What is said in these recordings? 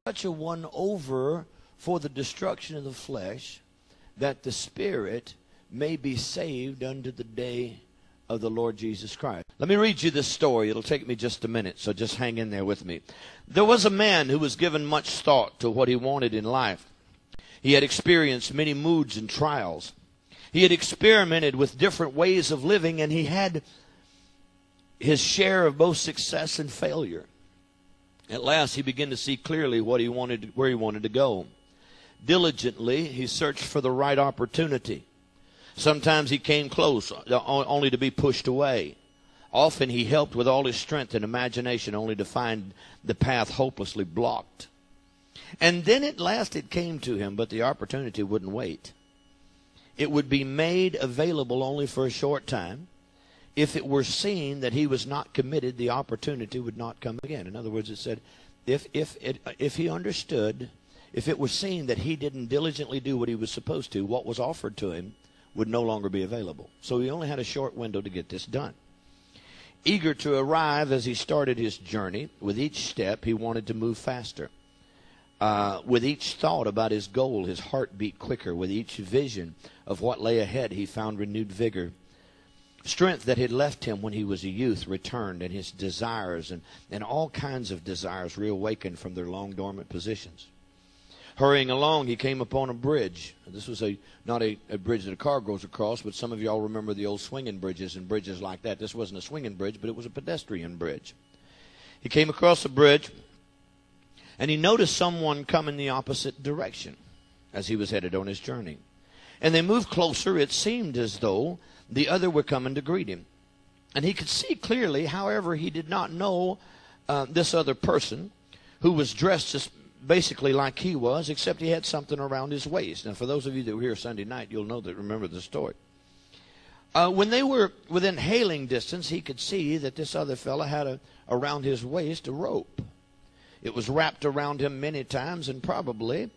such a one over for the destruction of the flesh, that the spirit may be saved unto the day of the Lord Jesus Christ. Let me read you this story. It'll take me just a minute, so just hang in there with me. There was a man who was given much thought to what he wanted in life. He had experienced many moods and trials. He had experimented with different ways of living, and he had his share of both success and failure. At last, he began to see clearly what he wanted, where he wanted to go. Diligently, he searched for the right opportunity. Sometimes he came close, only to be pushed away. Often he helped with all his strength and imagination, only to find the path hopelessly blocked. And then at last it came to him, but the opportunity wouldn't wait. It would be made available only for a short time. If it were seen that he was not committed, the opportunity would not come again. In other words, it said, if he understood, if it was seen that he didn't diligently do what he was supposed to, what was offered to him would no longer be available. So he only had a short window to get this done. Eager to arrive as he started his journey, with each step he wanted to move faster. With each thought about his goal, his heart beat quicker. With each vision of what lay ahead, he found renewed vigor. Strength that had left him when he was a youth returned, and his desires and all kinds of desires reawakened from their long dormant positions. Hurrying along, he came upon a bridge. This was not a bridge that a car goes across, but some of y'all remember the old swinging bridges and bridges like that. This wasn't a swinging bridge, but it was a pedestrian bridge. He came across the bridge, and he noticed someone come in the opposite direction as he was headed on his journey. And they moved closer. It seemed as though the other were coming to greet him. And he could see clearly, however, he did not know this other person, who was dressed just basically like he was, except he had something around his waist. Now, for those of you that were here Sunday night, you'll know that, remember the story. When they were within hailing distance, he could see that this other fella had around his waist a rope. It was wrapped around him many times, and probably,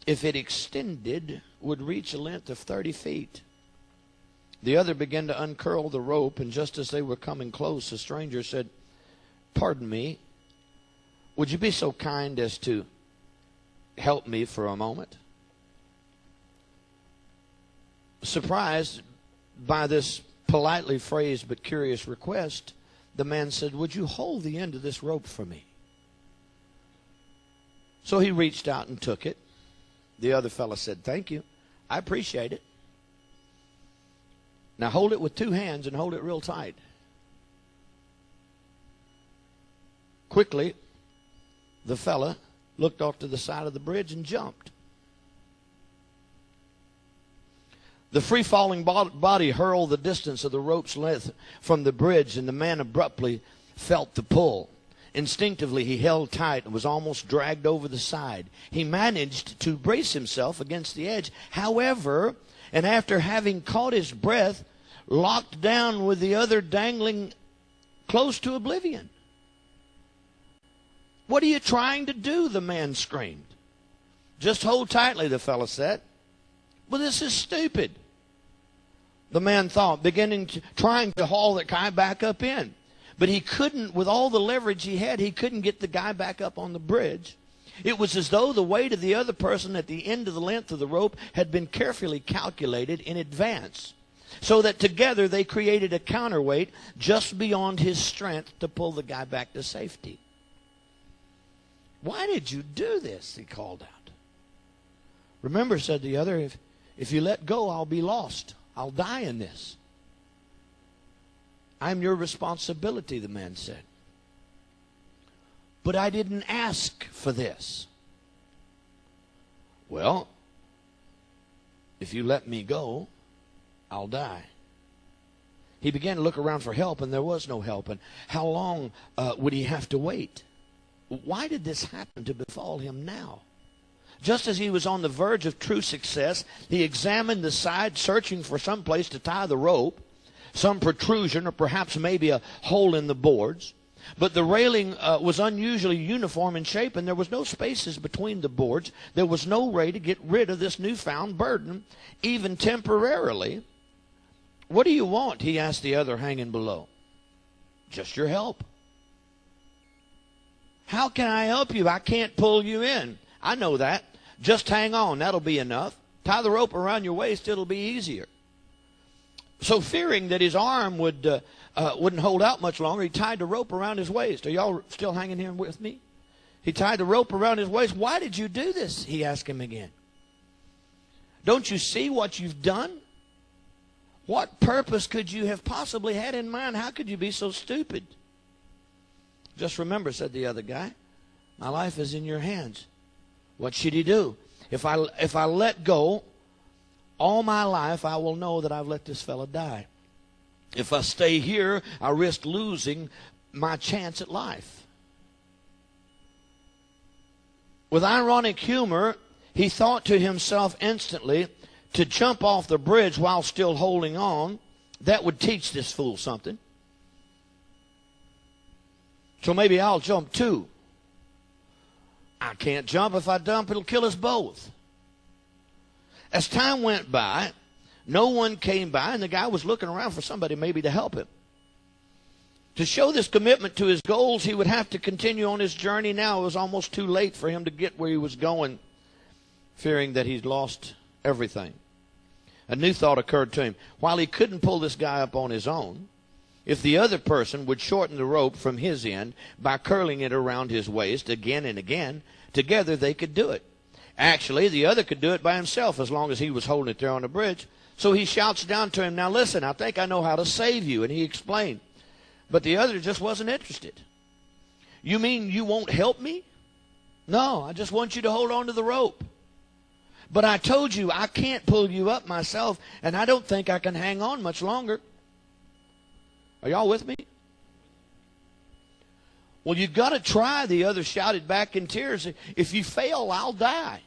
if it extended, would reach a length of 30 feet. The other began to uncurl the rope, and just as they were coming close, the stranger said, "Pardon me, would you be so kind as to help me for a moment?" Surprised by this politely phrased but curious request, the man said, "Would you hold the end of this rope for me?" So he reached out and took it. The other fellow said, "Thank you. I appreciate it. Now hold it with two hands and hold it real tight." Quickly, the fella looked off to the side of the bridge and jumped. The free-falling body hurled the distance of the rope's length from the bridge, and the man abruptly felt the pull. Instinctively, he held tight and was almost dragged over the side. He managed to brace himself against the edge. However, and after having caught his breath, locked down with the other dangling close to oblivion. "What are you trying to do?" the man screamed. "Just hold tightly," the fellow said. "Well, this is stupid," the man thought, trying to haul the guy back up in. But he couldn't, with all the leverage he had, he couldn't get the guy back up on the bridge. It was as though the weight of the other person at the end of the length of the rope had been carefully calculated in advance, so that together they created a counterweight just beyond his strength to pull the guy back to safety. "Why did you do this?" he called out. "Remember," said the other, if you let go, I'll be lost. I'll die in this." "I'm your responsibility," the man said. "But I didn't ask for this." "Well, if you let me go, I'll die." He began to look around for help, and there was no help. And how long would he have to wait? Why did this happen to befall him now? Just as he was on the verge of true success, he examined the side, searching for some place to tie the rope, some protrusion, or perhaps maybe a hole in the boards. But the railing was unusually uniform in shape, and there was no spaces between the boards. There was no way to get rid of this newfound burden, even temporarily. "What do you want?" he asked the other hanging below. "Just your help." How can I help you? I can't pull you in. I know that. Just hang on. That'll be enough. Tie the rope around your waist. It'll be easier. So fearing that his arm wouldn't hold out much longer, he tied the rope around his waist. Are y'all still hanging here with me? He tied the rope around his waist. Why did you do this? He asked him again. Don't you see what you've done? What purpose could you have possibly had in mind? How could you be so stupid? Just remember, said the other guy, my life is in your hands. What should he do? If I let go, all my life I will know that I've let this fella die. If I stay here, I risk losing my chance at life. With ironic humor, he thought to himself instantly, to jump off the bridge while still holding on, that would teach this fool something. So maybe I'll jump too. I can't jump. If I jump, it'll kill us both. As time went by, no one came by, and the guy was looking around for somebody maybe to help him. To show this commitment to his goals, he would have to continue on his journey now. It was almost too late for him to get where he was going, fearing that he'd lost everything. A new thought occurred to him. While he couldn't pull this guy up on his own, if the other person would shorten the rope from his end by curling it around his waist again and again, together they could do it. Actually, the other could do it by himself as long as he was holding it there on the bridge. So he shouts down to him, now listen, I think I know how to save you. And he explained. But the other just wasn't interested. You mean you won't help me? No, I just want you to hold on to the rope. But I told you I can't pull you up myself, and I don't think I can hang on much longer. Are y'all with me? Well, you've got to try, the other shouted back in tears. If you fail, I'll die.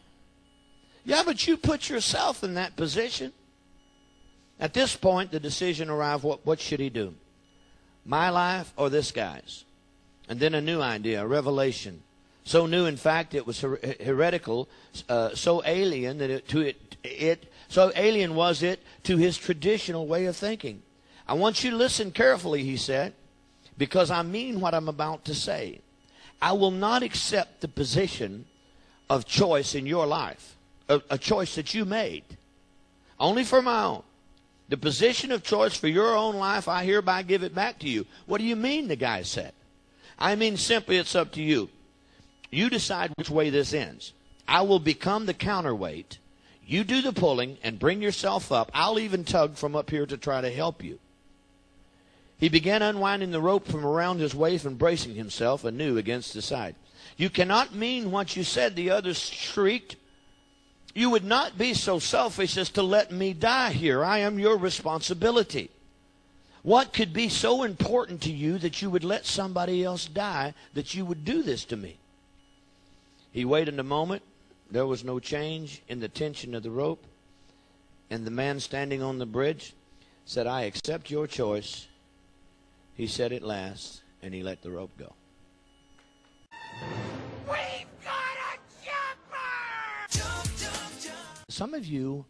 Yeah, but you put yourself in that position. At this point, the decision arrived, what should he do? My life or this guy's? And then a new idea, a revelation. So new, in fact, it was heretical, so alien that so alien was it to his traditional way of thinking. I want you to listen carefully, he said, because I mean what I'm about to say. I will not accept the position of choice in your life, a choice that you made, only for my own. The position of choice for your own life, I hereby give it back to you. What do you mean, the guy said? I mean simply it's up to you. You decide which way this ends. I will become the counterweight. You do the pulling and bring yourself up. I'll even tug from up here to try to help you. He began unwinding the rope from around his waist and bracing himself anew against the side. You cannot mean what you said, the other shrieked. You would not be so selfish as to let me die here. I am your responsibility. What could be so important to you that you would let somebody else die, that you would do this to me? He waited a moment. There was no change in the tension of the rope. And the man standing on the bridge said, I accept your choice. He said at last, and he let the rope go. We've got a jumper! Jump, jump, jump. Some of you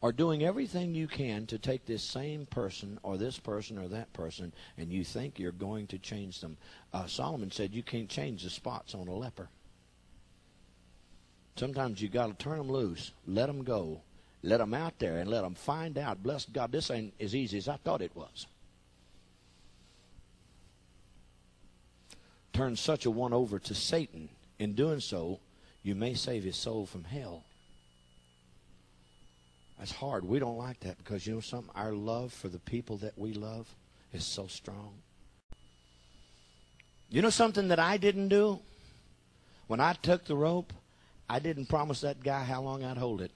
are doing everything you can to take this same person or this person or that person, and you think you're going to change them. Solomon said you can't change the spots on a leper. Sometimes you got to turn them loose, let them go, let them out there, and let them find out. Bless God, this ain't as easy as I thought it was. Turn such a one over to Satan. In doing so, you may save his soul from hell. That's hard. We don't like that because, you know something? Our love for the people that we love is so strong. You know something that I didn't do? When I took the rope, I didn't promise that guy how long I'd hold it.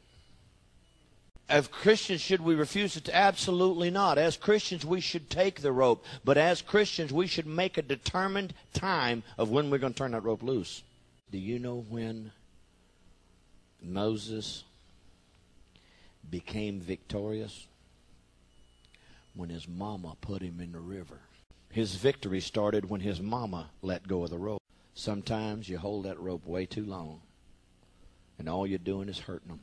As Christians, should we refuse it? Absolutely not. As Christians, we should take the rope. But as Christians, we should make a determined time of when we're going to turn that rope loose. Do you know when Moses became victorious? When his mama put him in the river. His victory started when his mama let go of the rope. Sometimes you hold that rope way too long, and all you're doing is hurting them.